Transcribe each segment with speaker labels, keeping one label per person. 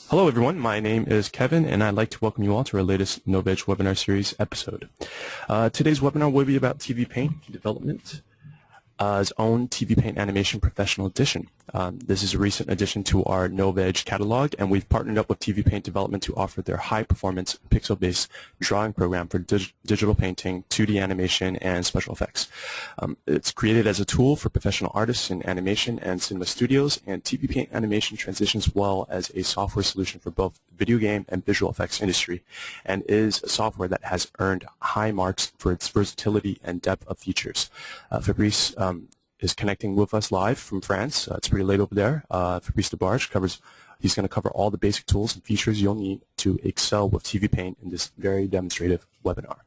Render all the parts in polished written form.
Speaker 1: Hello everyone, my name is Kevin and I'd like to welcome you all to our latest Novedge webinar series episode. Today's webinar will be about TVPaint development. Own TVPaint Animation Professional Edition. This is a recent addition to our Novedge catalog, and we've partnered up with TVPaint Development to offer their high-performance, pixel-based drawing program for digital painting, 2D animation, and special effects. It's created as a tool for professional artists in animation and cinema studios, and TVPaint Animation transitions well as a software solution for both the video game and visual effects industry, and is a software that has earned high marks for its versatility and depth of features. Fabrice is connecting with us live from France. It's pretty late over there. Fabrice Debarge he's going to cover all the basic tools and features you'll need to excel with TVPaint in this very demonstrative webinar.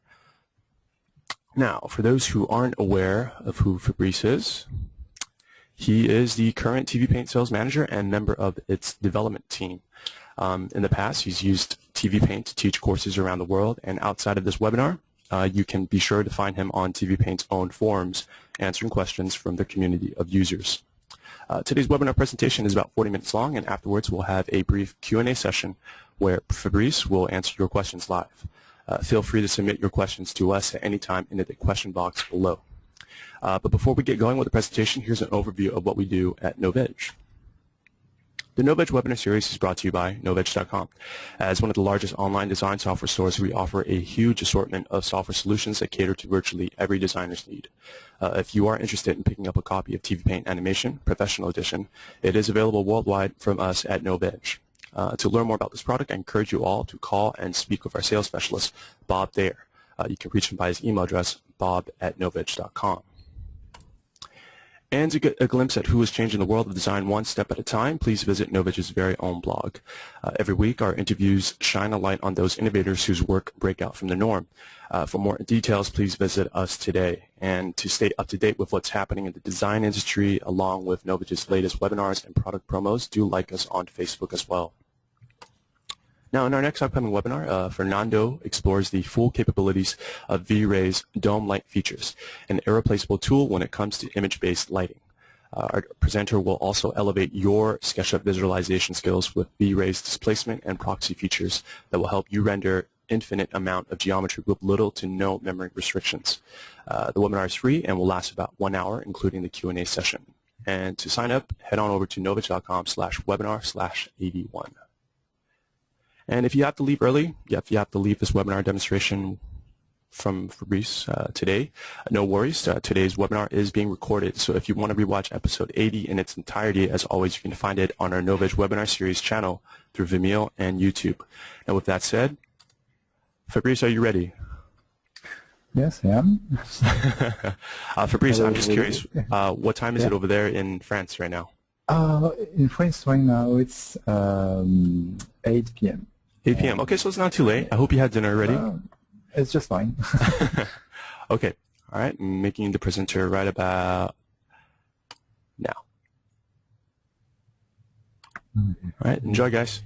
Speaker 1: Now, for those who aren't aware of who Fabrice is, he is the current TVPaint sales manager and member of its development team. In the past, he's used TVPaint to teach courses around the world, and outside of this webinar, you can be sure to find him on TVPaint's own forums, answering questions from the community of users. Today's webinar presentation is about 40 minutes long, and afterwards we'll have a brief Q&A session where Fabrice will answer your questions live. Feel free to submit your questions to us at any time in the question box below. But before we get going with the presentation, here's an overview of what we do at Novedge. The Novedge webinar series is brought to you by Novedge.com. As one of the largest online design software stores, we offer a huge assortment of software solutions that cater to virtually every designer's need. If you are interested in picking up a copy of TVPaint Animation Professional Edition, it is available worldwide from us at Novedge. To learn more about this product, I encourage you all to call and speak with our sales specialist, Bob Thayer. You can reach him by his email address, bob@novedge.com. And to get a glimpse at who is changing the world of design one step at a time, please visit Novedge's very own blog. Every week, our interviews shine a light on those innovators whose work break out from the norm. For more details, please visit us today. And to stay up to date with what's happening in the design industry, along with Novedge's latest webinars and product promos, do like us on Facebook as well. Now, in our next upcoming webinar, Fernando explores the full capabilities of V-Ray's Dome Light features, an irreplaceable tool when it comes to image-based lighting. Our presenter will also elevate your SketchUp visualization skills with V-Ray's displacement and proxy features that will help you render infinite amount of geometry with little to no memory restrictions. The webinar is free and will last about 1 hour, including the Q&A session. And to sign up, head on over to novedge.com/webinar/81. And if you have to leave early, if you have to leave this webinar demonstration from Fabrice today, no worries. Today's webinar is being recorded, so if you want to rewatch episode 80 in its entirety, as always, you can find it on our Novedge webinar series channel through Vimeo and YouTube. Now, with that said, Fabrice, are you ready?
Speaker 2: Yes, I am.
Speaker 1: Fabrice, I'm just curious, what time is it over there in France right now?
Speaker 2: In France right now, it's 8 p.m.
Speaker 1: 8 p.m. Okay, so it's not too late. I hope you had dinner already.
Speaker 2: It's just fine.
Speaker 1: Okay. All right. I'm making the presenter right about now.
Speaker 2: Okay.
Speaker 1: All right. Enjoy, guys.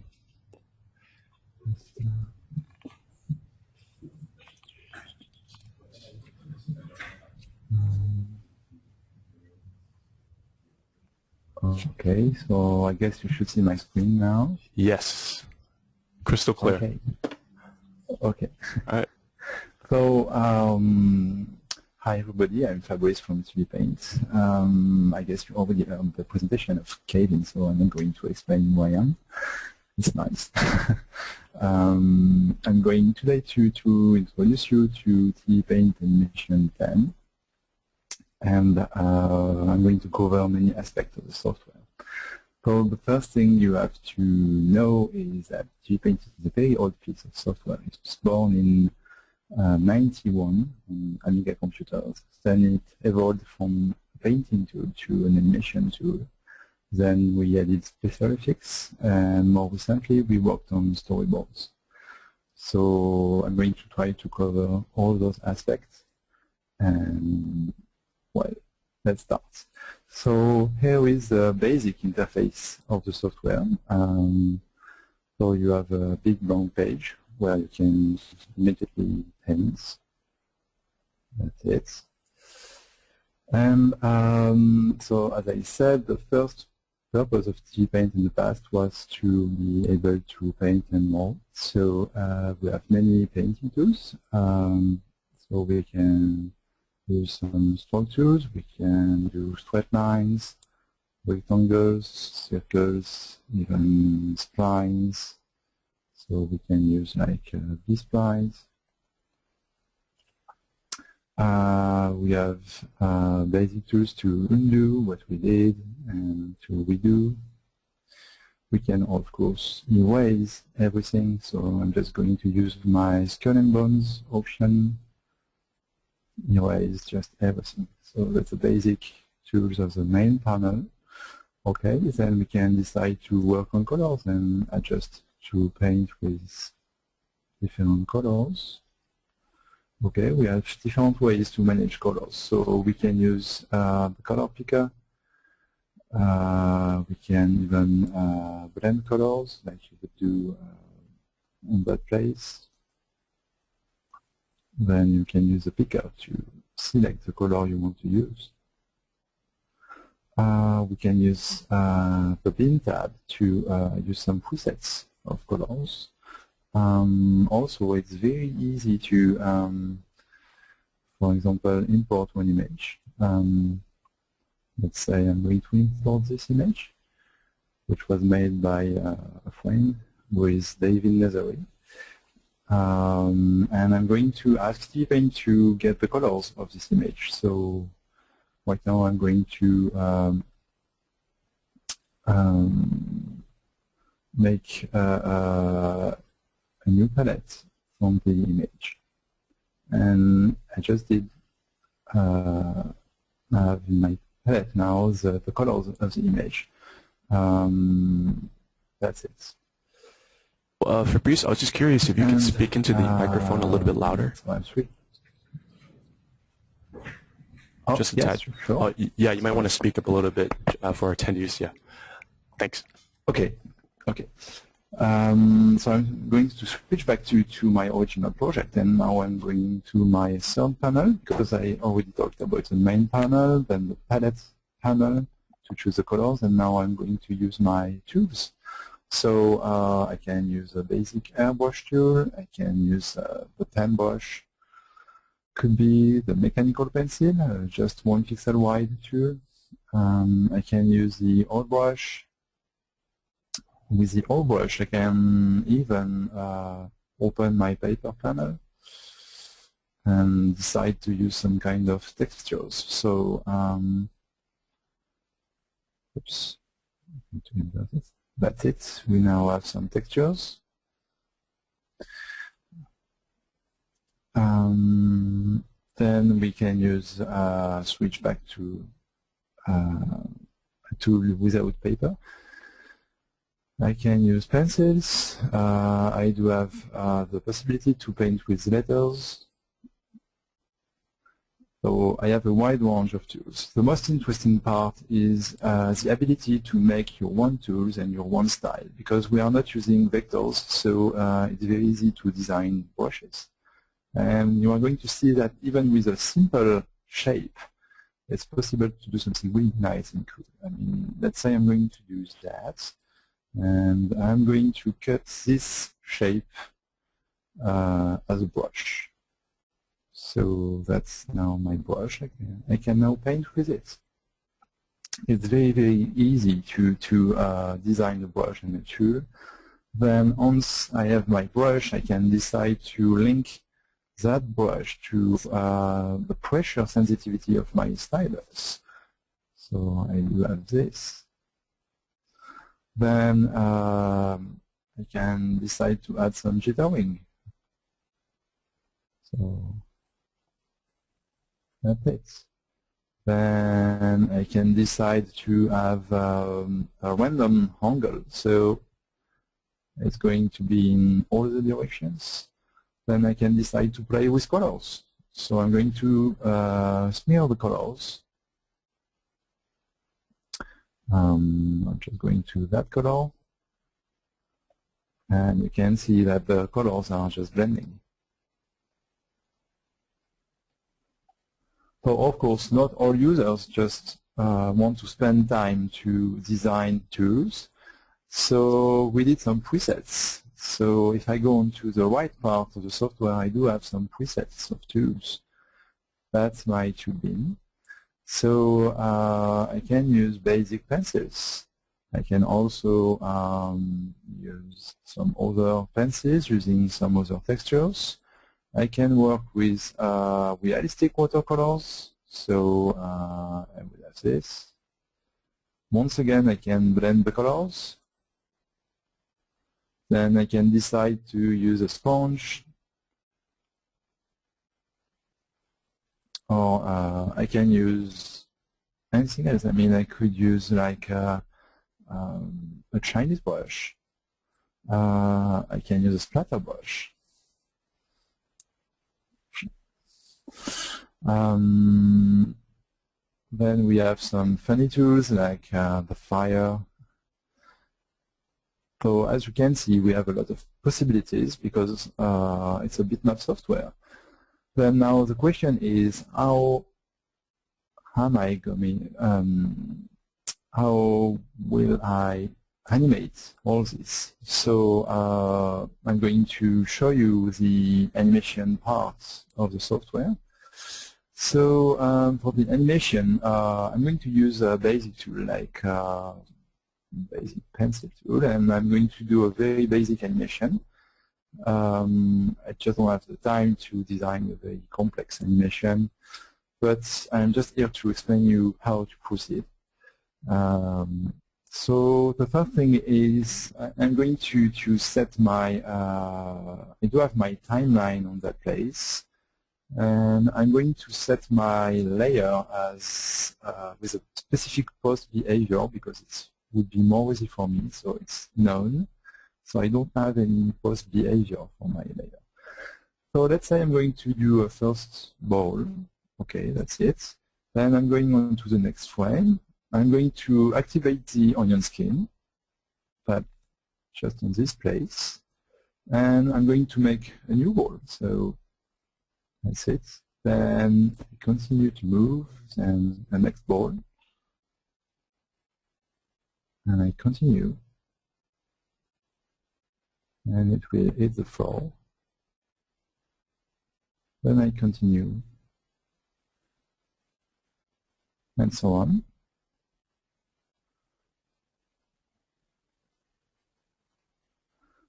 Speaker 2: Okay, so I guess you should see my screen now.
Speaker 1: Yes. Crystal clear.
Speaker 2: Okay. Okay.
Speaker 1: All right.
Speaker 2: So, hi everybody, I'm Fabrice from TVPaint. I guess you already heard the presentation of Kevin, so I'm not going to explain who I am. It's nice. I'm going today to introduce you to TVPaint Animation 10. And I'm going to cover many aspects of the software. So the first thing you have to know is that TVPaint is a very old piece of software. It was born in 91 on Amiga computers. Then it evolved from a painting tool to an animation tool. Then we added special effects, and more recently we worked on storyboards. So I'm going to try to cover all those aspects. And well, let's start. So here is the basic interface of the software. So you have a big blank page where you can immediately paint. That's it. And so as I said, the first purpose of TVPaint in the past was to be able to paint and mold. So we have many painting tools. So we can use some stroke tools, we can do straight lines, rectangles, circles, even splines. So we can use like B-splines. We have basic tools to undo what we did and to redo. We can, of course, erase everything. So I'm just going to use my skull and bones option. Erase just everything. So that's the basic tools of the main panel. Okay, then we can decide to work on colors and adjust to paint with different colors. Okay, we have different ways to manage colors. So we can use the color picker. We can even blend colors like you would do on that place. Then you can use the picker to select the color you want to use. We can use the bin tab to use some presets of colors. Also, it's very easy to, for example, import one image. Let's say I'm going to import this image, which was made by a friend who is David Nazari. And I'm going to ask TVPaint to get the colors of this image. So right now I'm going to make a new palette from the image. And I just did have in my palette now the colors of the image. That's it.
Speaker 1: Fabrice, I was just curious if you could speak into the microphone a little bit louder.
Speaker 2: Oh,
Speaker 1: just a
Speaker 2: yes,
Speaker 1: tad.
Speaker 2: Sure.
Speaker 1: Oh, yeah, you might want to speak up a little bit for our attendees. Yeah. Thanks.
Speaker 2: Okay. Okay. So I'm going to switch back to my original project, and now I'm going to my third panel because I already talked about the main panel, then the palette panel to choose the colors, and now I'm going to use my tools. So I can use a basic airbrush tool, I can use the pen brush, could be the mechanical pencil, just 1 pixel wide tool. I can use the old brush. With the old brush, I can even open my paper panel and decide to use some kind of textures. So, oops, that's it. We now have some textures. Then we can use switch back to a tool without paper. I can use pencils. I do have the possibility to paint with letters. So I have a wide range of tools. The most interesting part is the ability to make your own tools and your own style, because we are not using vectors, so it's very easy to design brushes. And you are going to see that even with a simple shape, it's possible to do something really nice and cool. I mean, let's say I'm going to use that, and I'm going to cut this shape as a brush. So that's now my brush. I can now paint with it. It's very, very easy to design the brush and the tool. Then once I have my brush, I can decide to link that brush to the pressure sensitivity of my stylus. So I do have this. Then I can decide to add some jittering. So that's it. Then I can decide to have a random angle. So it's going to be in all the directions. Then I can decide to play with colors. So I'm going to smear the colors. I'm just going to that color. And you can see that the colors are just blending. So of course, not all users just want to spend time to design tools. So we did some presets. So if I go onto the right part of the software, I do have some presets of tools. That's my tool bin. So I can use basic pencils. I can also use some other pencils using some other textures. I can work with realistic watercolors. So I will have this. Once again, I can blend the colors. Then I can decide to use a sponge, or I can use anything else. I mean, I could use like a Chinese brush. I can use a splatter brush. Then we have some funny tools like the fire. So as you can see, we have a lot of possibilities because it's a bitmap software. Then now the question is, how am I going? How will I animate all this? So I'm going to show you the animation part of the software. So for the animation, I'm going to use a basic tool like basic pencil tool, and I'm going to do a very basic animation. I just don't have the time to design a very complex animation, but I'm just here to explain you how to proceed. So the first thing is I'm going to set my, I do have my timeline on that place, and I'm going to set my layer as with a specific post behavior because it would be more easy for me, so it's known. So I don't have any post behavior for my layer. So let's say I'm going to do a first ball. Okay, that's it. Then I'm going on to the next frame. I'm going to activate the onion skin, but just on this place. And I'm going to make a new ball. So that's it. Then I continue to move, and the next ball. And I continue. And it will hit the floor. Then I continue. And so on.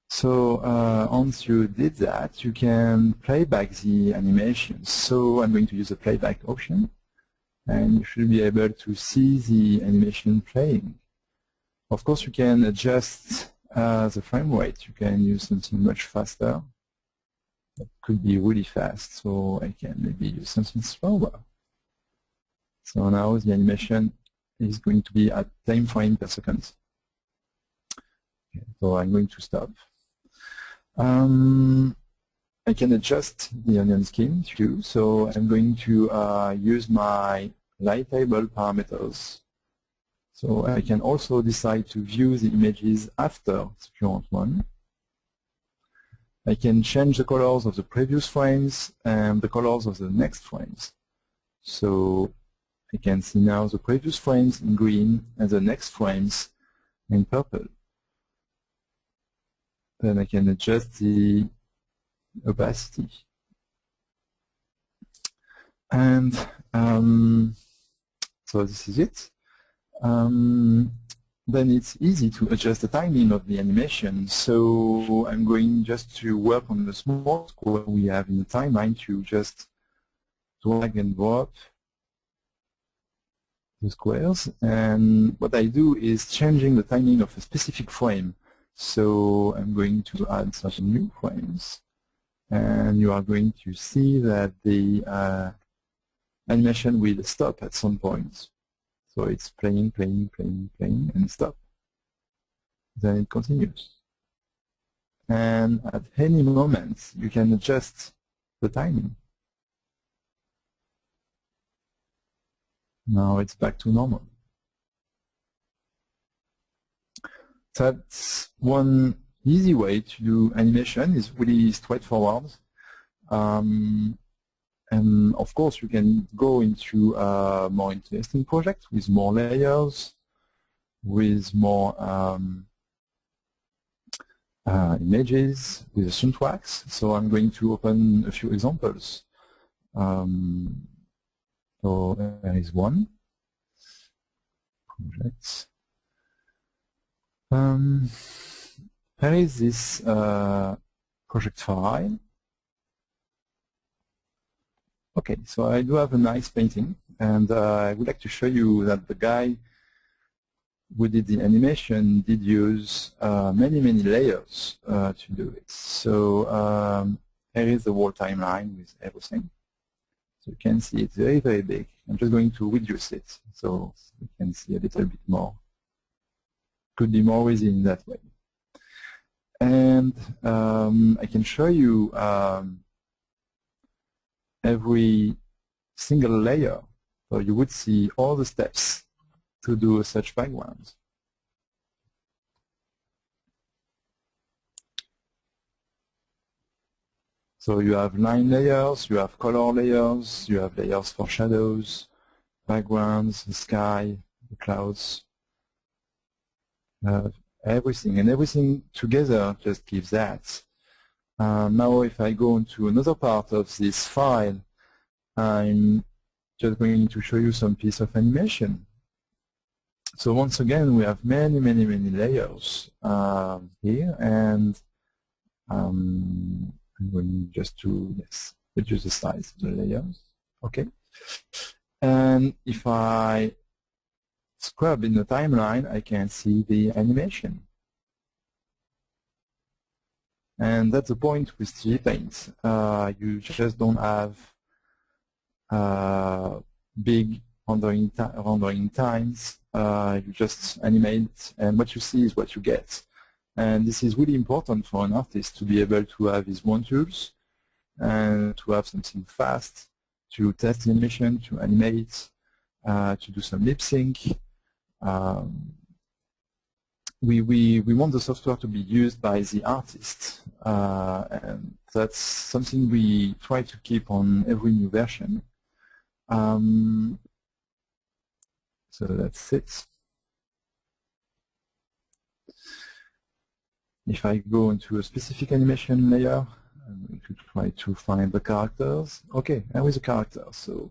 Speaker 2: So once you did that, you can play back the animation. So I'm going to use the playback option, and you should be able to see the animation playing. Of course, you can adjust the frame rate. You can use something much faster. That could be really fast, so I can maybe use something slower. So now the animation is going to be at 10 frames per second. Okay, so I'm going to stop. I can adjust the onion skin too, so I'm going to use my light table parameters. So I can also decide to view the images after the current one. I can change the colors of the previous frames and the colors of the next frames. So I can see now the previous frames in green and the next frames in purple. Then I can adjust the opacity. And so this is it. Then it's easy to adjust the timing of the animation. So I'm going just to work on the small square we have in the timeline to just drag and drop the squares. And what I do is changing the timing of a specific frame. So I'm going to add some new frames. And you are going to see that the animation will stop at some point. So it's playing, playing, playing, playing, and stop. Then it continues. And at any moment, you can adjust the timing. Now it's back to normal. That's one easy way to do animation. Is really straightforward. And of course, you can go into a more interesting project with more layers, with more images, with a Soundtracks. So I'm going to open a few examples. So there is one project. Here is this project file. Okay, so I do have a nice painting, and I would like to show you that the guy who did the animation did use many layers to do it. So here is the whole timeline with everything. So you can see it's very big. I'm just going to reduce it so you can see a little bit more. Could be more easy in that way. And I can show you every single layer. So you would see all the steps to do such background. So you have 9 layers, you have color layers, you have layers for shadows, backgrounds, the sky, the clouds, everything. And everything together just gives that. Now if I go into another part of this file, I'm just going to show you some piece of animation. So once again, we have many layers here, and I'm going just to reduce the size of the layers. Okay. And if I scrub in the timeline, I can see the animation. And that's the point with TVPaint. You just don't have big rendering times. You just animate, and what you see is what you get. And this is really important for an artist to be able to have his own tools and to have something fast, to test the animation, to animate, to do some lip sync. We want the software to be used by the artist, and that's something we try to keep on every new version. So that's it. If I go into a specific animation layer, I'm going to try to find the characters. Okay, here is a character. So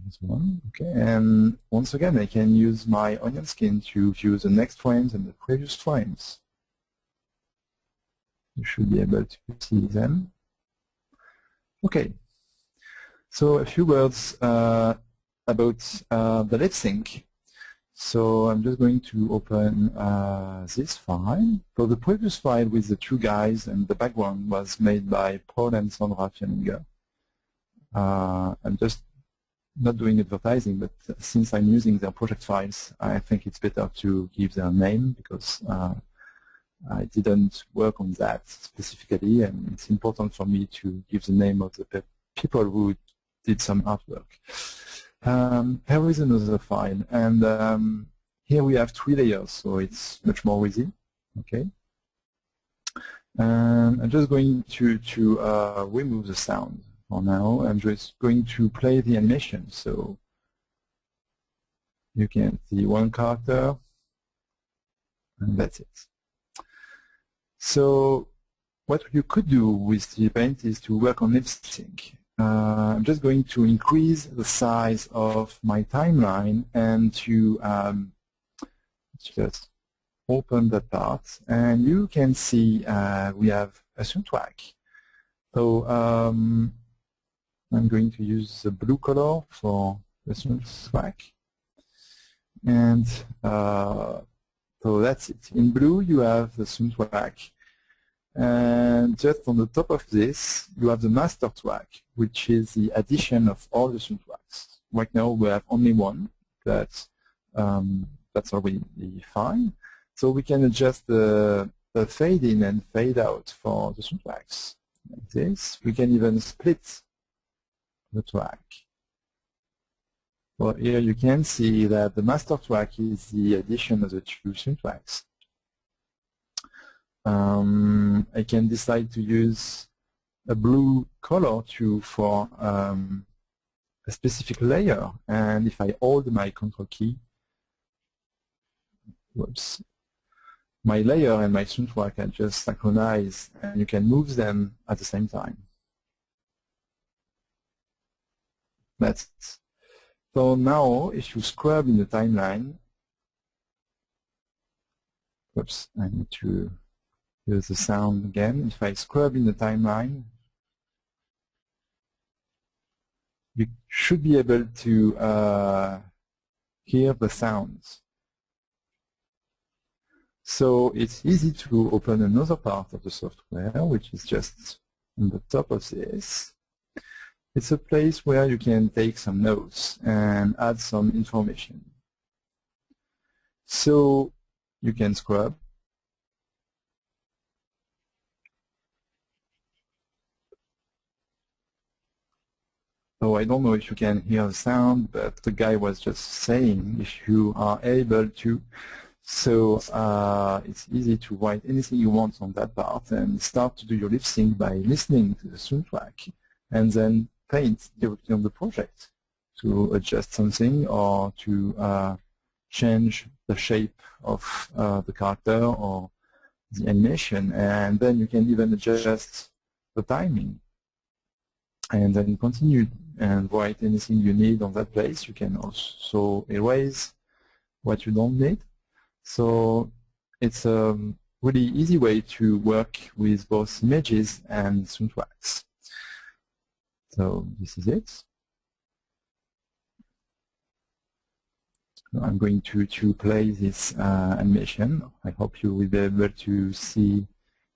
Speaker 2: this one. Okay, and once again, I can use my onion skin to view the next frames and the previous frames. You should be able to see them. Okay, so a few words about the lip sync. So I'm just going to open this file. So the previous file with the 2 guys and the background was made by Paul and Sandra Fierninger. I'm just not doing advertising, but since I'm using their project files, I think it's better to give their name because I didn't work on that specifically, and it's important for me to give the name of the people who did some artwork. Here is another file, and here we have 3 layers, so it's much more easy. Okay, and I'm just going to remove the sound for now. I'm just going to play the animation, so you can see one character, and that's it. So what you could do with TVPaint is to work on lip sync. I'm just going to increase the size of my timeline and to just open that part, and you can see we have a soundtrack. So I'm going to use the blue color for the soundtrack, and so that's it. In blue you have the soundtrack. And just on the top of this, you have the master track, which is the addition of all the soundtracks. Right now we have only one, but that's already fine. So we can adjust the fade in and fade out for the soundtracks like this. We can even split the track. Well, here you can see that the master track is the addition of the 2 soundtracks. I can decide to use a blue color for a specific layer, and if I hold my Control key, whoops, my layer and my soundtrack are just synchronized, and you can move them at the same time. That's it. So now, if you scrub in the timeline, whoops, I need to use the sound again. If I scrub in the timeline, you should be able to hear the sounds. So it's easy to open another part of the software, which is just on the top of this. It's a place where you can take some notes and add some information. So you can scrub. So I don't know if you can hear the sound, but the guy was just saying if you are able to. So it's easy to write anything you want on that part and start to do your lip sync by listening to the soundtrack and then paint directly on the project to adjust something or to change the shape of the character or the animation, and then you can even adjust the timing and then continue and write anything you need on that place. You can also erase what you don't need. So it's a really easy way to work with both images and soundtracks. So this is it. I'm going to play this animation. I hope you will be able to see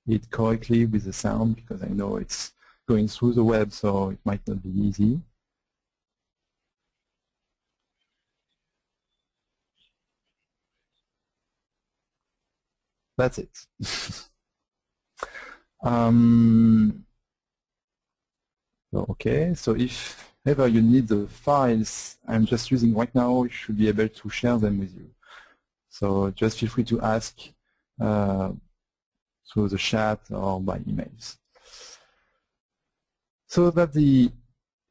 Speaker 2: it correctly with the sound, because I know it's going through the web, so it might not be easy. That's it. Okay, so if ever you need the files I'm just using right now, you should be able to share them with you. So just feel free to ask through the chat or by emails. So that's the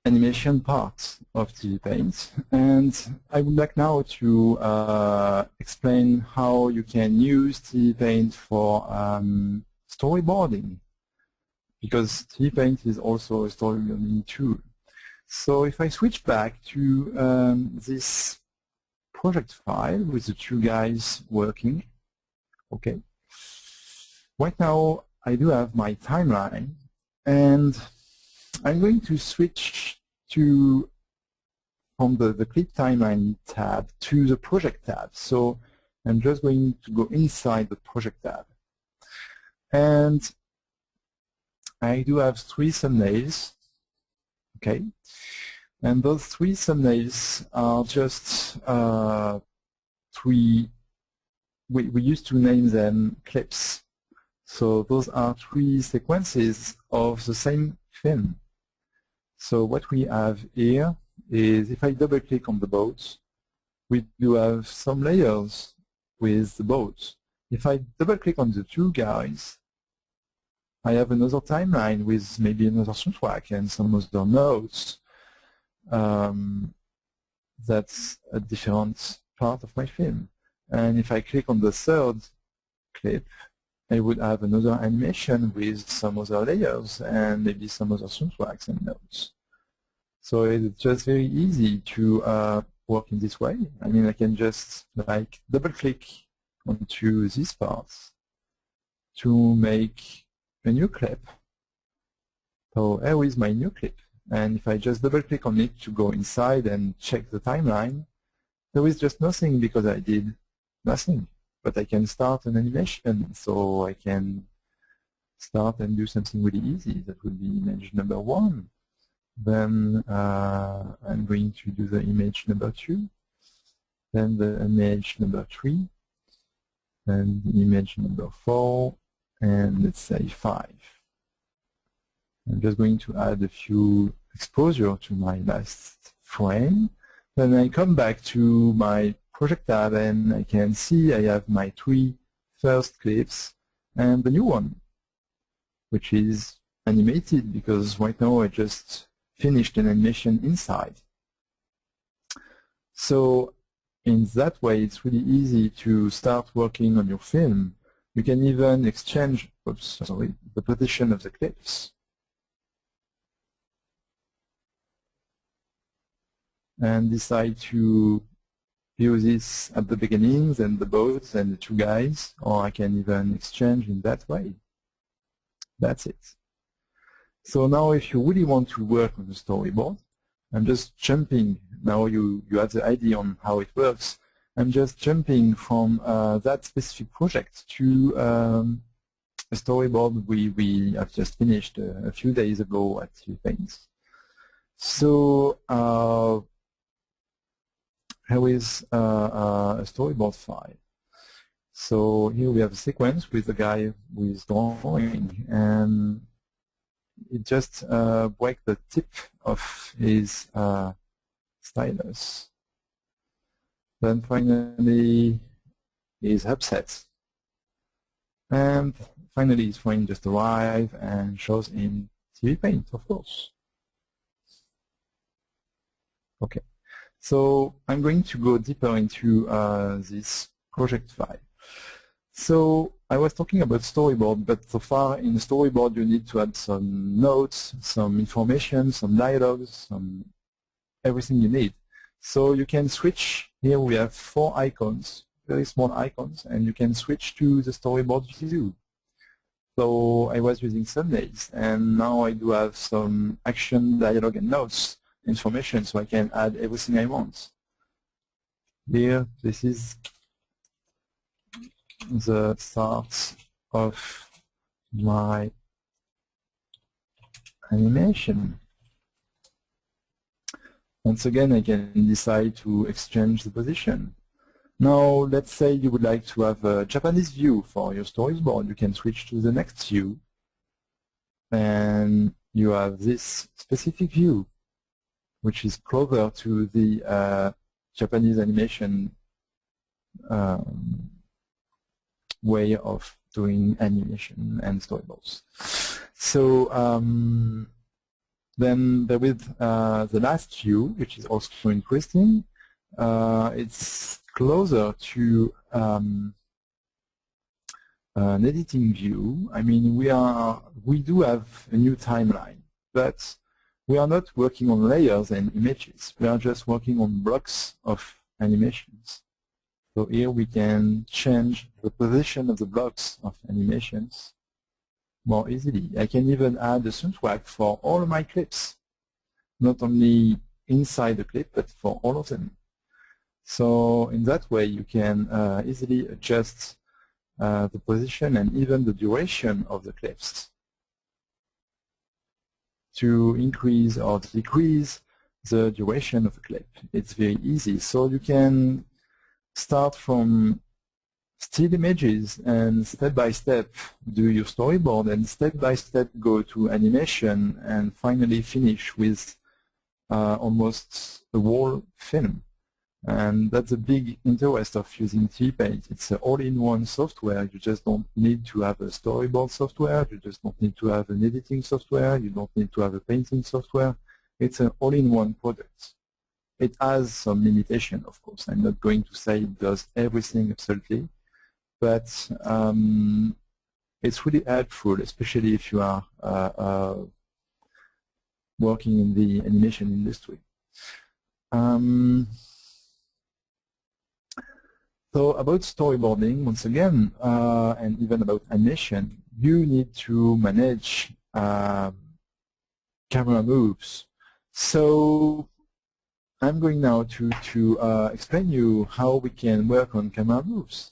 Speaker 2: animation part of TVPaint, and I would like now to explain how you can use TVPaint for storyboarding, because TVPaint is also a storyboarding tool. So if I switch back to this project file with the two guys working, okay, right now I do have my timeline, and I'm going to switch from the clip timeline tab to the project tab. So I'm just going to go inside the project tab. And I do have 3 thumbnails, okay? And those 3 thumbnails are just 3, we used to name them clips. So those are 3 sequences of the same film. So what we have here is, if I double click on the boat, we do have some layers with the boat. If I double click on the 2 guys, I have another timeline with maybe another soundtrack and some other notes. That's a different part of my film. And if I click on the 3rd clip, I would have another animation with some other layers and maybe some other soundtracks and notes. So it's just very easy to work in this way. I mean, I can just like double click onto these parts to make a new clip. So here is my new clip. And if I just double click on it to go inside and check the timeline, there is just nothing because I did nothing. But I can start an animation, so I can start and do something really easy. That would be image number 1. Then I'm going to do the image number 2, then the image number 3, then the image number 4, and let's say 5. I'm just going to add a few exposure to my last frame. Then I come back to my project tab, and I can see I have my 3 first clips and the new one, which is animated because right now I just finished an animation inside. So in that way, it's really easy to start working on your film. You can even exchange, the position of the clips. And decide to view this at the beginning, then the boats and the two guys, or I can even exchange in that way. That's it. So now if you really want to work on the storyboard, I'm just jumping, now you have the idea on how it works, I'm just jumping from that specific project to a storyboard we have just finished a few days ago at TVPaint. So here is a storyboard file. So here we have a sequence with the guy who is drawing, and it just breaks the tip of his stylus. Then finally he's upset. And finally his friend just arrives and shows in TVPaint, of course. Okay. So I'm going to go deeper into this project file. So I was talking about storyboard, but so far in the storyboard you need to add some notes, some information, some dialogues, everything you need. So you can switch. Here we have 4 icons, very small icons, and you can switch to the storyboard view. So I was using thumbnails, and now I do have some action, dialogue, and notes information, so I can add everything I want. Here, this is the start of my animation. Once again, I can decide to exchange the position. Now, let's say you would like to have a Japanese view for your storyboard. You can switch to the next view, and you have this specific view, which is closer to the Japanese animation way of doing animation and storyboards. So then there is the last view, which is also interesting. It's closer to an editing view. I mean, we do have a new timeline, but we are not working on layers and images. We are just working on blocks of animations. So here we can change the position of the blocks of animations more easily. I can even add a soundtrack for all of my clips, not only inside the clip, but for all of them. So in that way, you can easily adjust the position and even the duration of the clips to increase or decrease the duration of a clip. It's very easy. So you can start from still images and step by step do your storyboard, and step by step go to animation, and finally finish with almost a whole film. And that's a big interest of using TVPaint. It's an all-in-one software. You just don't need to have a storyboard software. You just don't need to have an editing software. You don't need to have a painting software. It's an all-in-one product. It has some limitation, of course. I'm not going to say it does everything absolutely, but it's really helpful, especially if you are working in the animation industry. So about storyboarding, once again, and even about animation, you need to manage camera moves. So I'm going now to explain you how we can work on camera moves.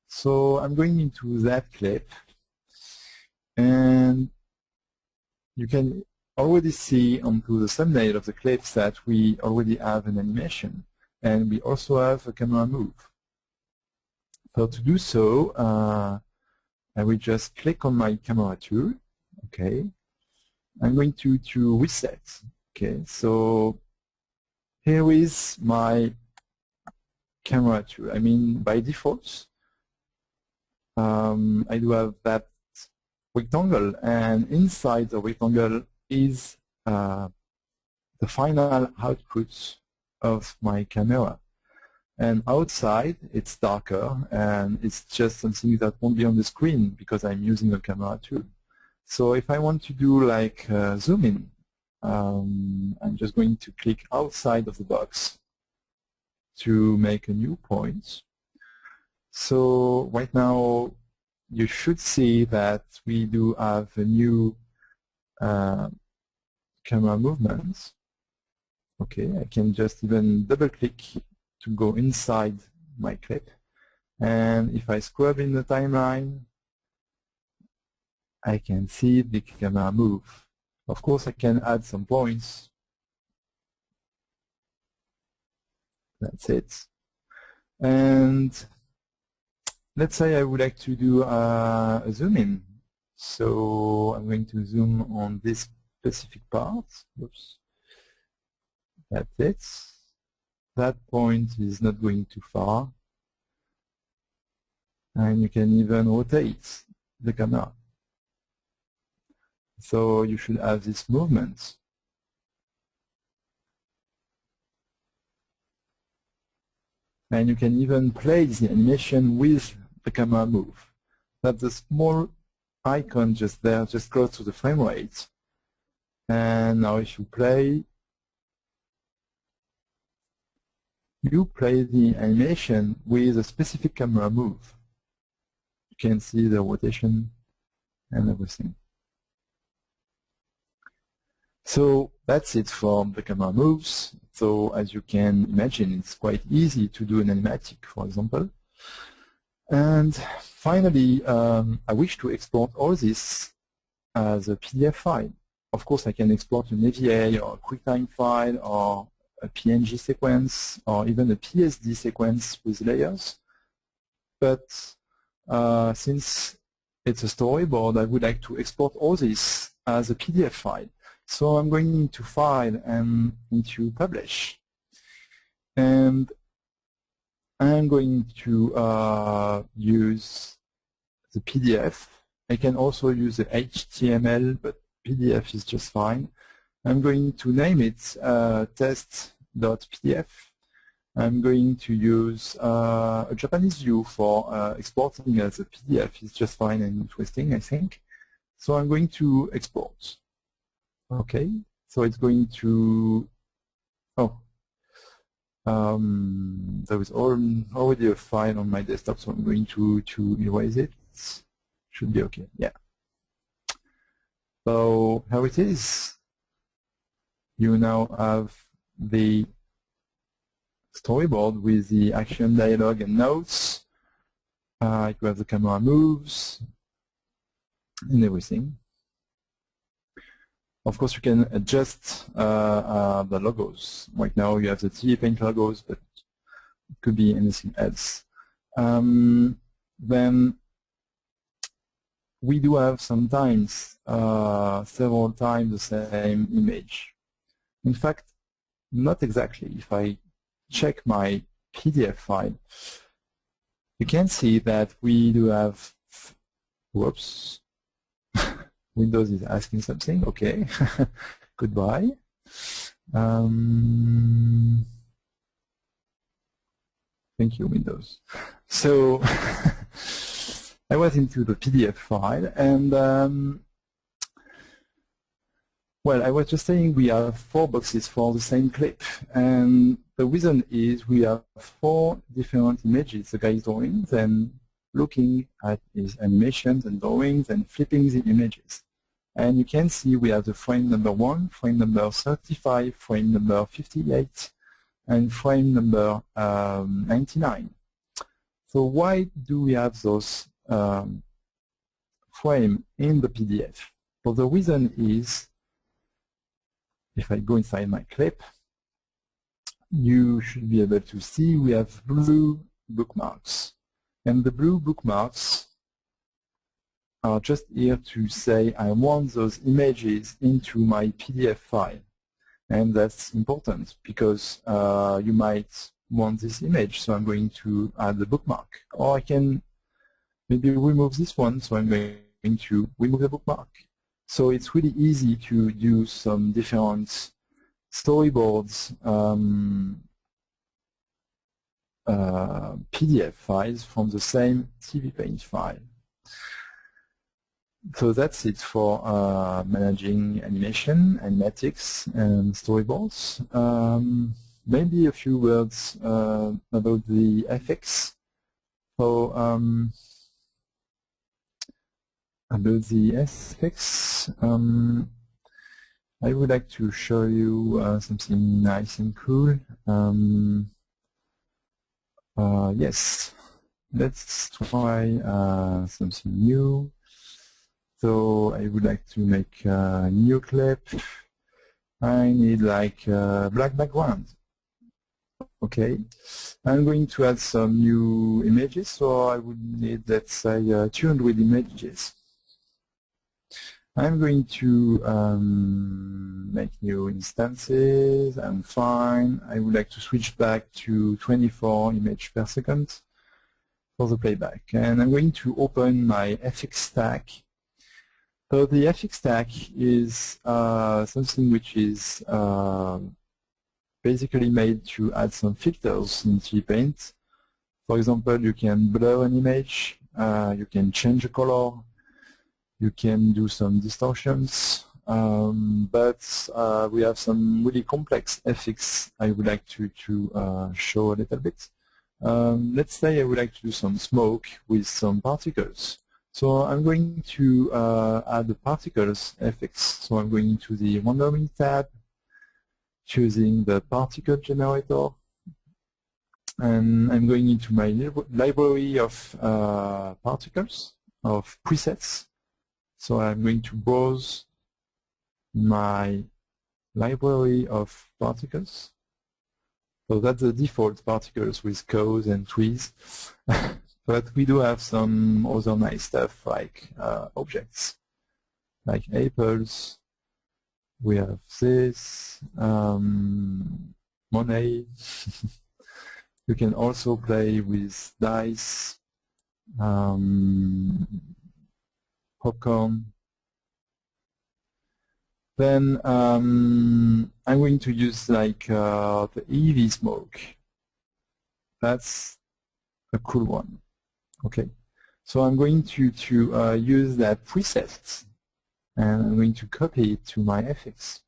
Speaker 2: So I'm going into that clip, and you can already see onto the thumbnail of the clips that we already have an animation, and we also have a camera move. So to do so, I will just click on my camera tool. Okay, I'm going to reset. Okay, so here is my camera tool. I mean, by default, I do have that rectangle, and inside the rectangle is the final output of my camera. And outside, it's darker, and it's just something that won't be on the screen because I'm using a camera too. So if I want to do like zoom in, I'm just going to click outside of the box to make a new point. So right now, you should see that we do have a new camera movement. Okay, I can just even double click to go inside my clip. And if I scrub in the timeline, I can see the camera move. Of course, I can add some points. That's it. And let's say I would like to do a zoom in. So I'm going to zoom on this specific part. Oops. That's it. That point is not going too far. And you can even rotate the camera. So you should have this movement. And you can even play the animation with the camera move. That's a small icon just there, just close to the frame rate. And now if you play the animation with a specific camera move. You can see the rotation and everything. So that's it from the camera moves. So as you can imagine, it's quite easy to do an animatic, for example. And finally, I wish to export all this as a PDF file. Of course, I can export an AVA or a QuickTime file or a PNG sequence or even a PSD sequence with layers. But since it's a storyboard, I would like to export all this as a PDF file. So I'm going into File and into Publish. And I'm going to use the PDF. I can also use the HTML, but PDF is just fine. I'm going to name it test.pdf. I'm going to use a Japanese view for exporting as a PDF. It's just fine and interesting, I think. So I'm going to export. Okay, so it's going to, there is already a file on my desktop, so I'm going to erase it. Should be okay, yeah. So here it is. You now have the storyboard with the action, dialogue, and notes. You have the camera moves and everything. Of course, you can adjust the logos. Right now, you have the TVPaint logos, but it could be anything else. Then we do have sometimes several times the same image. In fact, not exactly. If I check my PDF file, you can see that we do have, whoops, Windows is asking something, okay, goodbye. Thank you, Windows. So I was into the PDF file, and well, I was just saying we have 4 boxes for the same clip, and the reason is we have 4 different images. The guy is drawing, then looking at his animations and drawings and flipping the images. And you can see we have the frame number 1, frame number 35, frame number 58, and frame number 99. So why do we have those frames in the PDF? Well, the reason is, if I go inside my clip, you should be able to see we have blue bookmarks. And the blue bookmarks are just here to say I want those images into my PDF file. And that's important because you might want this image, so I'm going to add the bookmark. Or I can maybe remove this one, so I'm going going to remove the bookmark. So it's really easy to use some different storyboards, PDF files from the same TVPaint file. So that's it for managing animation, animatics, and storyboards. Maybe a few words about the effects. So about the effects, I would like to show you something nice and cool. Yes, let's try something new. So I would like to make a new clip. I need like a black background. Okay, I'm going to add some new images, so I would need, let's say, 200 images. I'm going to make new instances. I'm fine. I would like to switch back to 24 images per second for the playback. And I'm going to open my FX stack. So the FX stack is something which is basically made to add some filters in TVPaint. For example, you can blur an image, you can change the color, you can do some distortions, but we have some really complex FX I would like to show a little bit. Let's say I would like to do some smoke with some particles. So I'm going to add the particles FX. So I'm going to the rendering tab, choosing the particle generator, and I'm going into my library of particles, of presets. So I'm going to browse my library of particles. So that's the default particles with cows and trees. But we do have some other nice stuff like objects, like apples. We have this, money. You can also play with dice, popcorn. Then I'm going to use like the EV smoke. That's a cool one. Okay, so I'm going to use that preset, and I'm going to copy it to my FX.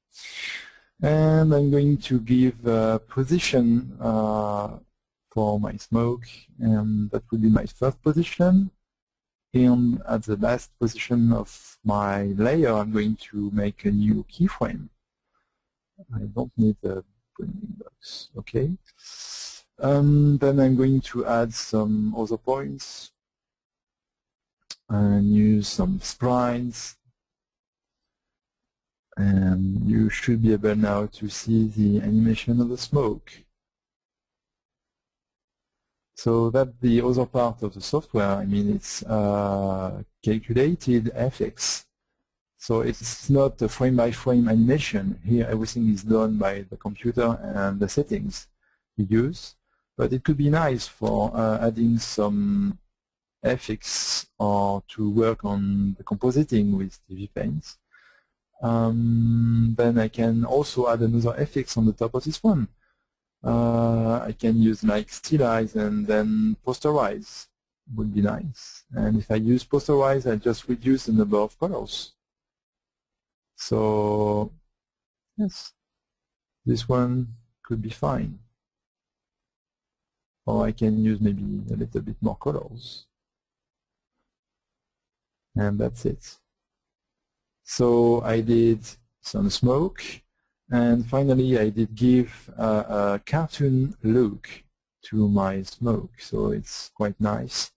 Speaker 2: And I'm going to give a position for my smoke, and that will be my first position. And at the last position of my layer, I'm going to make a new keyframe. I don't need a printing box, okay? Then I'm going to add some other points and use some sprites. And you should be able now to see the animation of the smoke. So that's the other part of the software. I mean, it's calculated FX. So it's not a frame-by-frame animation. Here, everything is done by the computer and the settings you use. But it could be nice for adding some FX or to work on the compositing with TVPaint. Then I can also add another FX on the top of this one. I can use like stylize and then posterize, would be nice. And if I use posterize, I just reduce the number of colors. So yes, this one could be fine. Or I can use maybe a little bit more colors. And that's it. So I did some smoke, and finally I did give a cartoon look to my smoke, so it's quite nice.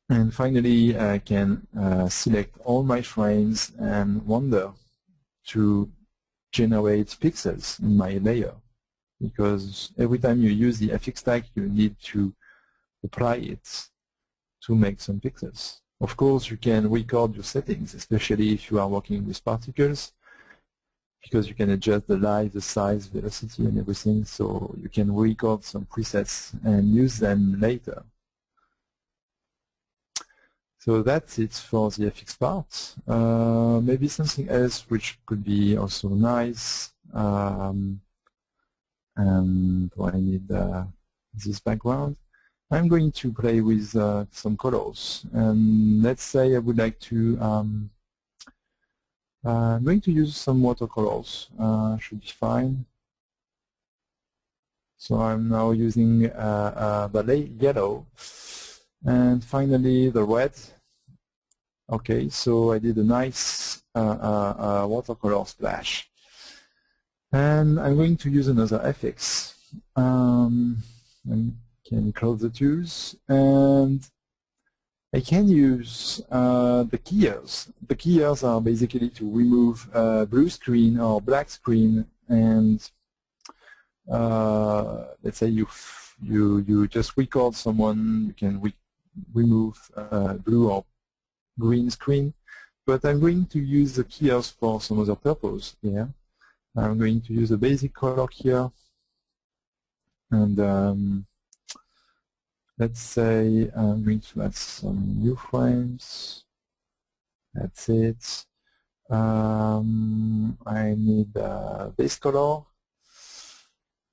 Speaker 2: And finally I can select all my frames and render to generate pixels in my layer, because every time you use the FX stack you need to apply it to make some pixels. Of course, you can record your settings, especially if you are working with particles, because you can adjust the light, the size, velocity, and everything, so you can record some presets and use them later. So that's it for the FX part. Maybe something else which could be also nice. And I need this background. I'm going to play with some colors. And let's say I would like to, I'm going to use some watercolors. Should be fine. So I'm now using the yellow. And finally the red. Okay, so I did a nice watercolor splash. And I'm going to use another FX. Can close the tools, and I can use the keyers. The keyers are basically to remove blue screen or black screen, and let's say you just record someone. You can remove blue or green screen, but I'm going to use the keyers for some other purpose here. I'm going to use a basic color here, and let's say I'm going to add some new frames. That's it. I need base color.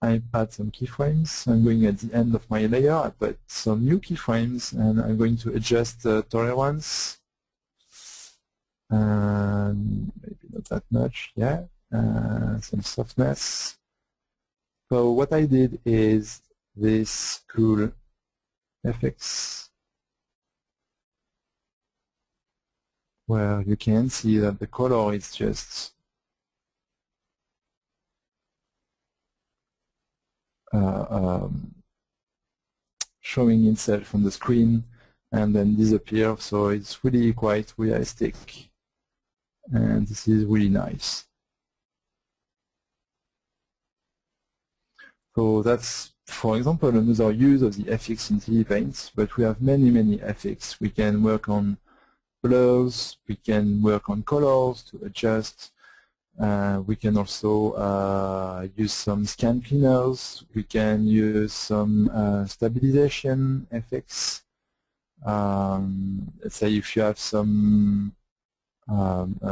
Speaker 2: I add some keyframes. I'm going at the end of my layer. I put some new keyframes, and I'm going to adjust the tolerance. Maybe not that much. Yeah. Some softness. So what I did is this cool FX, where you can see that the color is just showing itself on the screen and then disappear. So it's really quite realistic, and this is really nice. So that's, for example, another use of the FX in TVPaint, but we have many FX. We can work on blurs, we can work on colors to adjust. We can also use some scan cleaners. We can use some stabilization FX. Let's say if you have some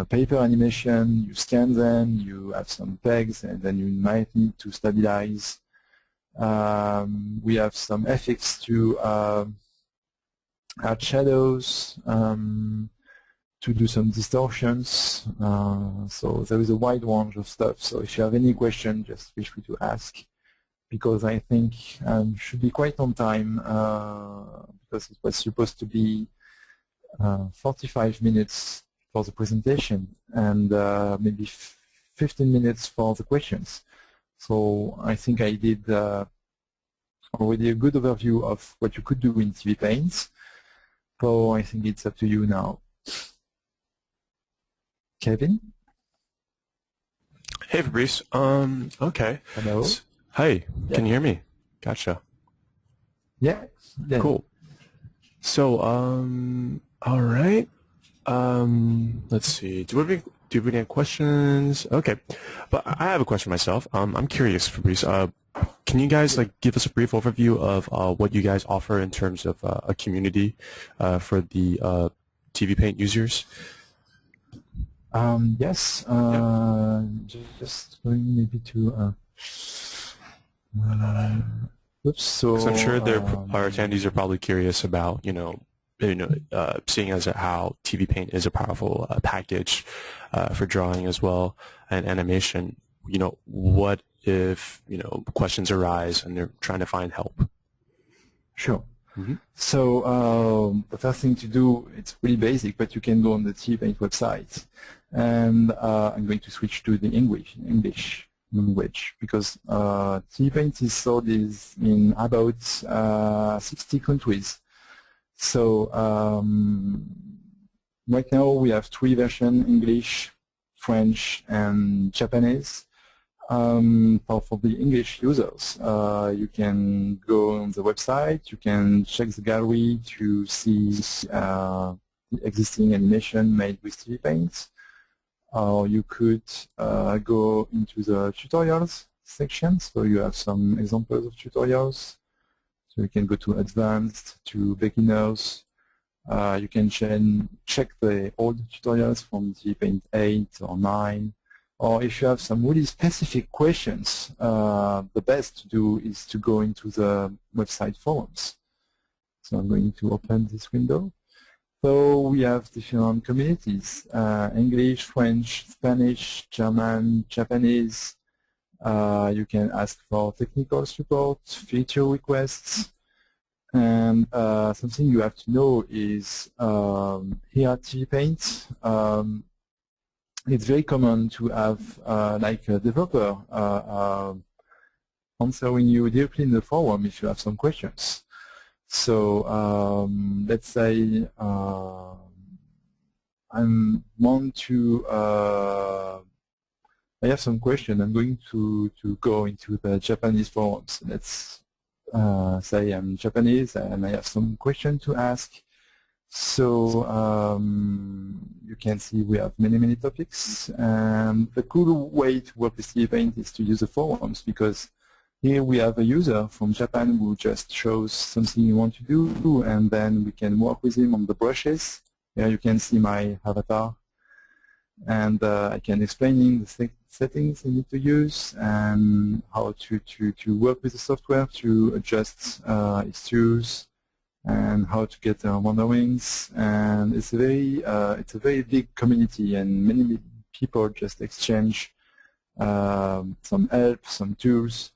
Speaker 2: paper animation, you scan them, you have some pegs, and then you might need to stabilize. We have some FX to add shadows, to do some distortions. So there is a wide range of stuff. So if you have any question, just feel free to ask, because I think should be quite on time, because it was supposed to be 45 minutes for the presentation and maybe 15 minutes for the questions. So I think I did already a good overview of what you could do in TVPaint. So I think it's up to you now. Kevin?
Speaker 1: Hey, Fabrice. Okay.
Speaker 2: Hello?
Speaker 1: Hi,
Speaker 2: Yeah.
Speaker 1: Can you hear me? Gotcha.
Speaker 2: Yeah.
Speaker 1: Cool. So, all right. Let's see. Do we have any questions? Okay, but I have a question myself. I'm curious, Fabrice. Can you guys give us a brief overview of what you guys offer in terms of a community for the TVPaint users?
Speaker 2: Yes. Just going maybe to. Oops. So
Speaker 1: I'm sure our attendees are probably curious about seeing as how TVPaint is a powerful package for drawing as well and animation. What if questions arise and they're trying to find help?
Speaker 2: Sure.
Speaker 1: Mm-hmm.
Speaker 2: So the first thing to do, it's really basic, but you can go on the TVPaint website, and I'm going to switch to the English language, because TVPaint is sold in about 60 countries. So right now we have 3 versions: English, French, and Japanese. For the English users, you can go on the website, you can check the gallery to see the existing animation made with TVPaint, or you could go into the tutorials section, so you have some examples of tutorials. So you can go to advanced, to beginners, You can check the old tutorials from TVPaint 8 or 9, or if you have some really specific questions, the best to do is to go into the website forums. So I'm going to open this window. So we have different communities, English, French, Spanish, German, Japanese. You can ask for technical support, feature requests, and something you have to know is here at TVPaint, it's very common to have like a developer answering you directly in the forum if you have some questions. So let's say I want to I have some question. I'm going to go into the Japanese forums. Let's say I'm Japanese and I have some question to ask. So you can see we have many topics. And the cool way to work with TVPaint is to use the forums, because here we have a user from Japan who just shows something you want to do, and then we can work with him on the brushes. Here you can see my avatar, and I can explain him the settings you need to use and how to work with the software to adjust its tools and how to get wonder wings. And it's a very big community, and many people just exchange some help, some tools,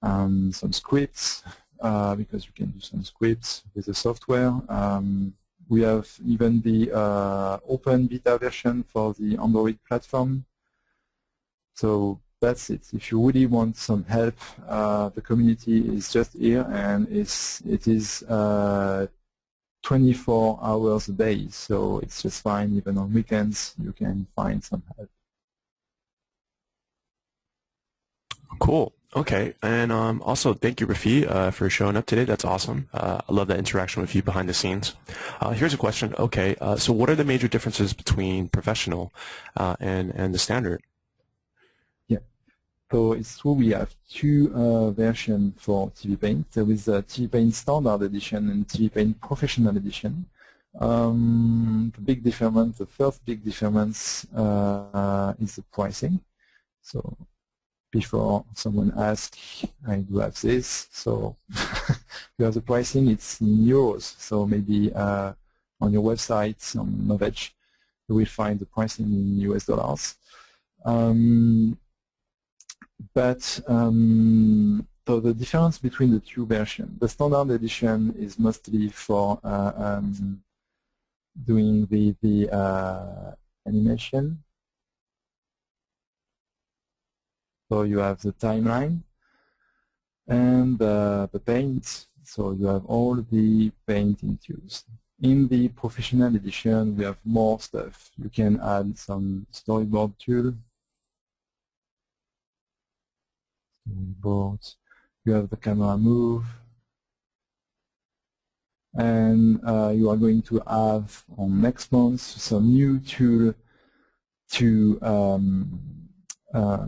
Speaker 2: some scripts, because you can do some scripts with the software. We have even the open beta version for the Android platform. So that's it. If you really want some help, the community is just here, and it is 24 hours a day. So it's just fine. Even on weekends, you can find some help.
Speaker 1: Cool. Okay, and also thank you, Rafi, for showing up today. That's awesome. I love that interaction with you behind the scenes. Here's a question. Okay, so what are the major differences between professional and the standard?
Speaker 2: Yeah, so it's true we have two versions for TVPaint. There is a TVPaint Standard Edition and TVPaint Professional Edition. The big difference, the first big difference is the pricing. So before someone asks, I do have this. So you have the pricing, it's in euros. So maybe on your website, on Novedge, you will find the pricing in US dollars. So the difference between the two versions, the standard edition is mostly for doing the animation. So you have the timeline and the paint. So you have all the painting tools. In the professional edition, we have more stuff. You can add some storyboard tool. Storyboards. You have the camera move. And you are going to have on next month some new tool to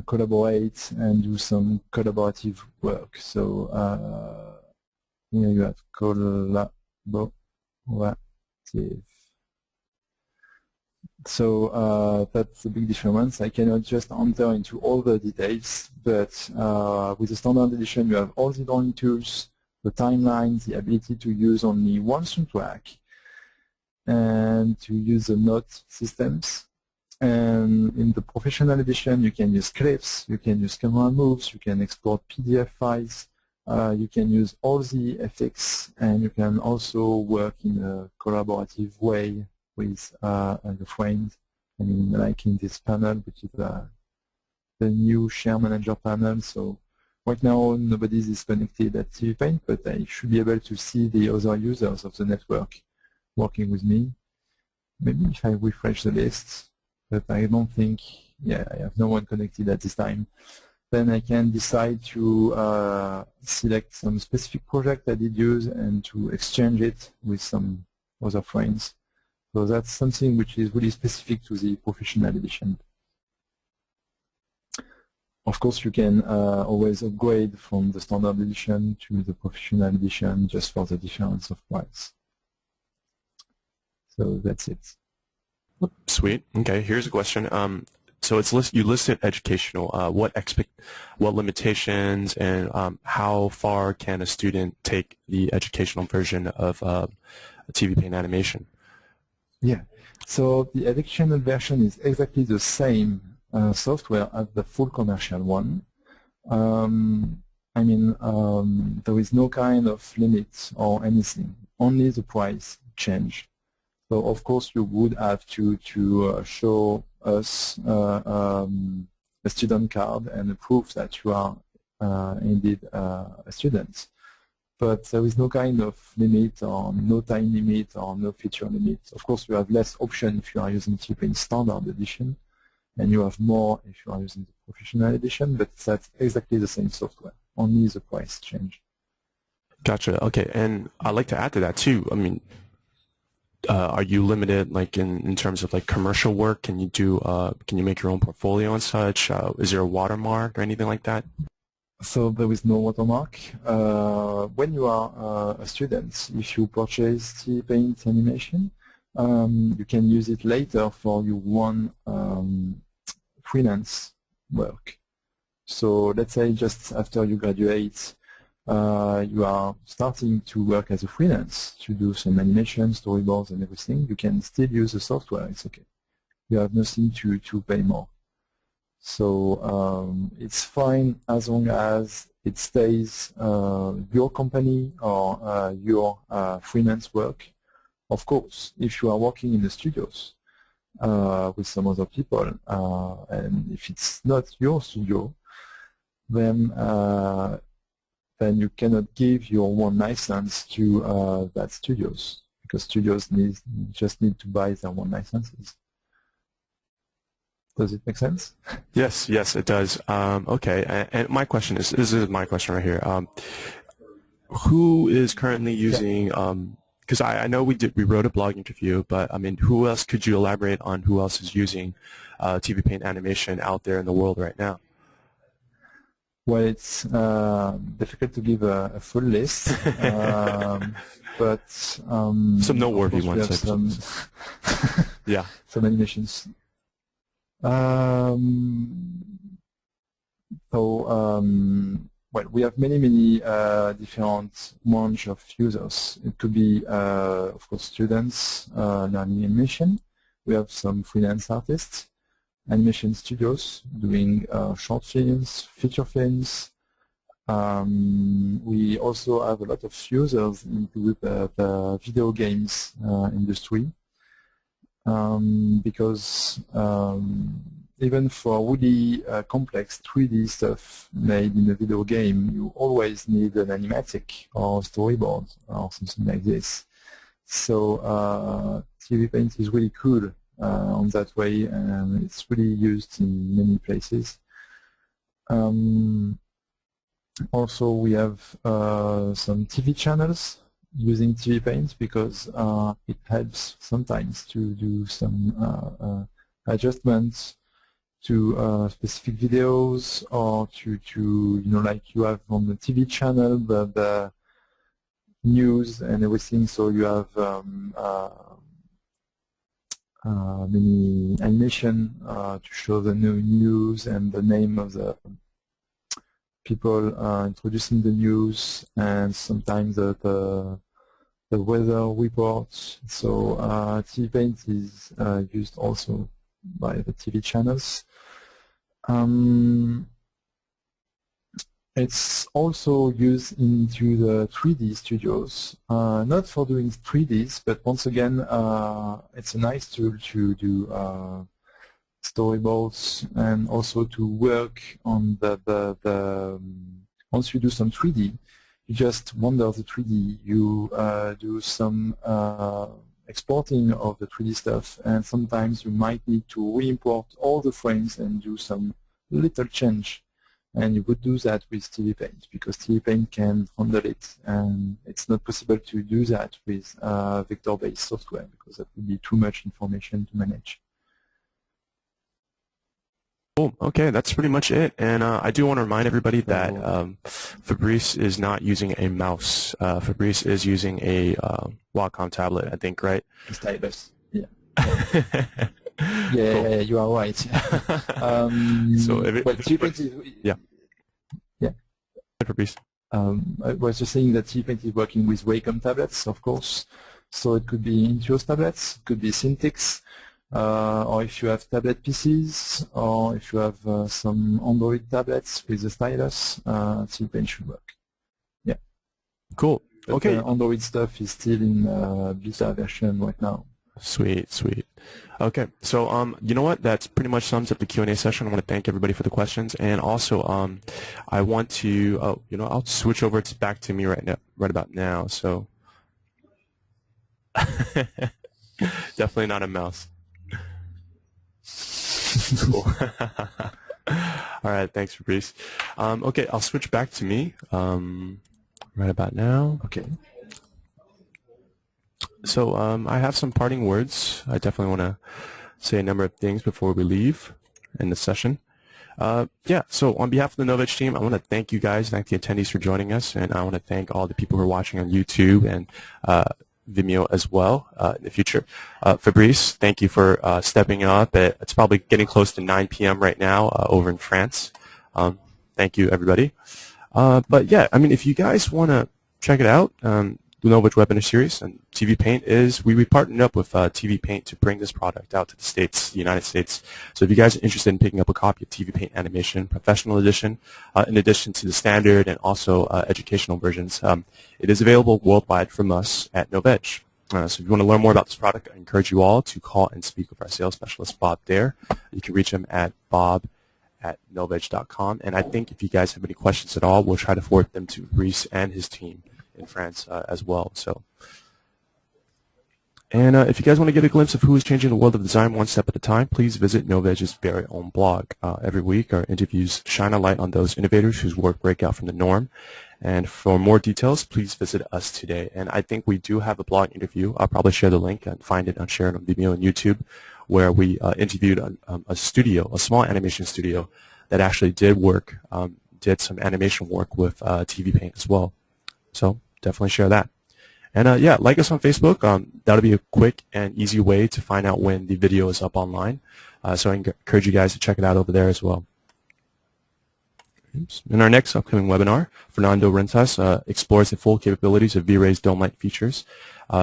Speaker 2: collaborate and do some collaborative work. So here you have collaborative. So that's the big difference. I cannot just enter into all the details, but with the standard edition you have all the drawing tools, the timeline, the ability to use only one soundtrack, and to use the note systems. And in the professional edition, you can use clips, you can use camera moves, you can export PDF files, you can use all the effects, and you can also work in a collaborative way with your friends. I mean, like in this panel, which is the new Share Manager panel. So right now, nobody is connected at TVPaint, but I should be able to see the other users of the network working with me. Maybe if I refresh the list. But I don't think, yeah, I have no one connected at this time. Then I can decide to select some specific project I did use and to exchange it with some other friends. So that's something which is really specific to the professional edition. Of course, you can always upgrade from the standard edition to the professional edition just for the difference of price. So that's it.
Speaker 1: Sweet. Okay, here's a question. So you listed educational. What limitations and how far can a student take the educational version of TVPaint Animation?
Speaker 2: Yeah. So the educational version is exactly the same software as the full commercial one. There is no kind of limit or anything. Only the price change. So of course you would have to show us a student card and a proof that you are indeed a student. But there is no kind of limit or no time limit or no feature limit. Of course you have less option if you are using TVPaint Standard Edition, and you have more if you are using the Professional Edition, but that's exactly the same software. Only the price change.
Speaker 1: Gotcha. Okay, and I'd like to add to that too. I mean, are you limited, like in terms of like commercial work? Can you do? Can you make your own portfolio and such? Is there a watermark or anything like that?
Speaker 2: So there is no watermark. When you are a student, if you purchase TVPaint Animation, you can use it later for your one freelance work. So let's say just after you graduate, you are starting to work as a freelance to do some animation, storyboards and everything. You can still use the software, it's okay. You have nothing to pay more. So it's fine as long as it stays your company or your freelance work. Of course, if you are working in the studios with some other people, and if it's not your studio, then you cannot give your one license to that studios, because studios just need to buy their one licenses. Does it make sense?
Speaker 1: Yes, it does. Okay, and my question is, this is my question right here. Who is currently using, because I know we wrote a blog interview, but I mean, who else, could you elaborate on who else is using TVPaint Animation out there in the world right now?
Speaker 2: Well, it's difficult to give a full list, but
Speaker 1: some noteworthy ones. Yeah.
Speaker 2: Some animations. Well, we have many different range of users. It could be, of course, students learning animation. We have some freelance artists, animation studios doing short films, feature films. We also have a lot of users into the video games industry, because even for really complex 3D stuff made in a video game, you always need an animatic or storyboard or something like this. So TVPaint is really cool on that way, and it's really used in many places. Also, we have some TV channels using TVPaint because it helps sometimes to do some adjustments to specific videos, or to like you have on the TV channel the news and everything. So you have many animation to show the new news and the name of the people introducing the news, and sometimes the weather reports. So TVPaint is used also by the TV channels. It's also used into the 3D studios, not for doing 3Ds, but once again, it's a nice tool to do storyboards, and also to work on once you do some 3D, you just render the 3D, you do some exporting of the 3D stuff, and sometimes you might need to re-import all the frames and do some little change. And you would do that with TVPaint, because TVPaint can handle it, and it's not possible to do that with vector-based software, because that would be too much information to manage.
Speaker 1: Cool. Okay, that's pretty much it. And I do want to remind everybody that Fabrice is not using a mouse. Fabrice is using a Wacom tablet, I think, right?
Speaker 2: Stylus. Yeah.
Speaker 1: Cool.
Speaker 2: You are right.
Speaker 1: So
Speaker 2: well, TVPaint is,
Speaker 1: yeah.
Speaker 2: Yeah.
Speaker 1: Fabrice.
Speaker 2: I was just saying that TVPaint is working with Wacom tablets, of course. So it could be Intuos tablets, it could be Cintiqs, or if you have tablet PCs, or if you have some Android tablets with the stylus, TVPaint should work. Yeah.
Speaker 1: Cool.
Speaker 2: But
Speaker 1: okay.
Speaker 2: Android stuff is still in beta version right now.
Speaker 1: Sweet, sweet. Okay, so you know what? That's pretty much sums up the Q&A session. I want to thank everybody for the questions, and also I want to I'll switch over back to me right about now. So definitely not a mouse. Cool. All right, thanks, Fabrice. Okay, I'll switch back to me right about now.
Speaker 2: Okay.
Speaker 1: So I have some parting words. I definitely want to say a number of things before we leave in the session. Yeah, so on behalf of the Novedge team, I want to thank you guys, thank the attendees for joining us, and I want to thank all the people who are watching on YouTube and Vimeo as well in the future. Fabrice, thank you for stepping up. It's probably getting close to 9 p.m. right now over in France. Thank you, everybody. But yeah, I mean, if you guys want to check it out, the Novedge webinar series and TVPaint we partnered up with TVPaint to bring this product out to the United States. So if you guys are interested in picking up a copy of TVPaint Animation Professional Edition, in addition to the standard and also educational versions, it is available worldwide from us at Novedge. So if you want to learn more about this product, I encourage you all to call and speak with our sales specialist, Bob Dare. You can reach him at bob@novedge.com. And I think if you guys have any questions at all, we'll try to forward them to Fabrice and his team in France as well. So, and if you guys want to get a glimpse of who is changing the world of design one step at a time, please visit Novedge's very own blog. Every week, our interviews shine a light on those innovators whose work break out from the norm. And for more details, please visit us today. And I think we do have a blog interview. I'll probably share the link and find it on sharing on Vimeo and YouTube, where we interviewed a small animation studio that actually did some animation work with TVPaint as well. So definitely share that. And yeah, like us on Facebook. That'll be a quick and easy way to find out when the video is up online. So I encourage you guys to check it out over there as well. In our next upcoming webinar, Fernando Rentas explores the full capabilities of V-Ray's dome-like features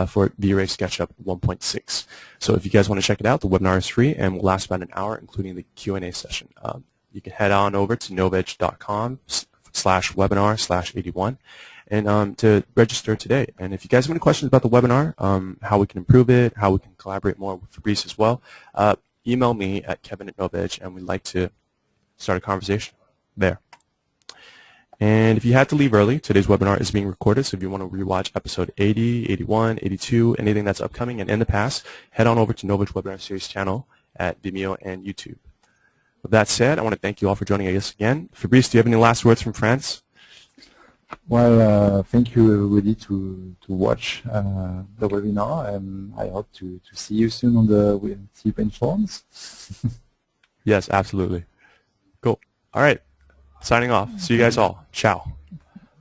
Speaker 1: for V-Ray SketchUp 1.6. So if you guys want to check it out, the webinar is free and will last about an hour, including the Q&A session. You can head on over to novedge.com/webinar/81 and to register today. And if you guys have any questions about the webinar, how we can improve it, how we can collaborate more with Fabrice as well, email me at kevin@novedge, and we'd like to start a conversation there. And if you had to leave early, today's webinar is being recorded, so if you want to rewatch episode 80, 81, 82, anything that's upcoming and in the past, head on over to Novedge Webinar Series channel at Vimeo and YouTube. With that said, I want to thank you all for joining us again. Fabrice, do you have any last words from France?
Speaker 2: Well, thank you everybody to watch the webinar, and I hope to see you soon on the TVPaint forums.
Speaker 1: Yes, absolutely. Cool. All right. Signing off. See you guys all. Ciao.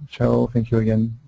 Speaker 2: Ciao. Thank you again.